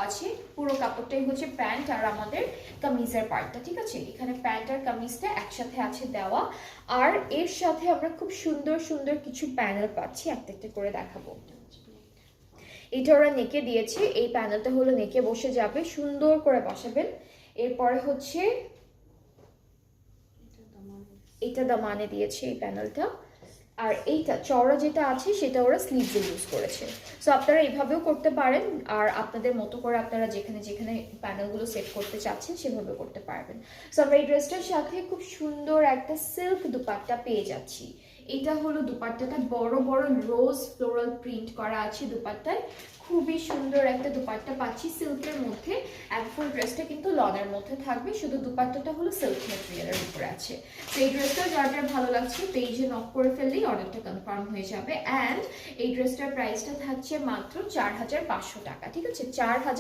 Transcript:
আছে। পুরো কাপড়টাই হচ্ছে প্যান্ট আর আমাদের কামিজের পার্টটা, ঠিক আছে? এখানে প্যান্ট আর কামিজটা একসাথে আছে দেওয়া। আর এর সাথে আমরা খুব সুন্দর সুন্দর কিছু প্যানেল পাচ্ছি, একটা একটা করে দেখাবো। এটা ওরা নেকে দিয়েছে, এই প্যানেলটা হলো নেকে বসে যাবে, সুন্দর করে বসাবেন। এরপরে হচ্ছে এটা দামানে দিয়েছে এই প্যানেলটা। আর এইটা চওড়া যেটা আছে সেটা ওরা স্লিভসে ইউজ করেছে। সো আপনারা এইভাবেও করতে পারেন, আর আপনাদের মতো করে আপনারা যেখানে যেখানে প্যানেলগুলো সেট করতে চাচ্ছেন সেভাবে করতে পারবেন। সো আমরা এই ড্রেসটার সাথে খুব সুন্দর একটা সিল্ক দুপাট্টা পেয়ে যাচ্ছি। এটা হলো দুপাট্টাটা, বড় বড় রোজ ফ্লোরাল প্রিন্ট করা আছে দুপাট্টায়। খুবই সুন্দর একটা দুপাট্টা পাচ্ছি সিল্কের মধ্যে। অ্যান্ড ফুল ড্রেসটা কিন্তু লনের মধ্যে থাকবে, শুধু দুপাট্টাটা হলো সিল্ক ম্যাটেরিয়ালের উপরে আছে। তো এই ড্রেসটা যার যার ভালো লাগছে পেজে নক করে ফেললেই অর্ডারটা কনফার্ম হয়ে যাবে। অ্যান্ড এই ড্রেসটার প্রাইসটা থাকছে মাত্র 4500 টাকা, ঠিক আছে? 4500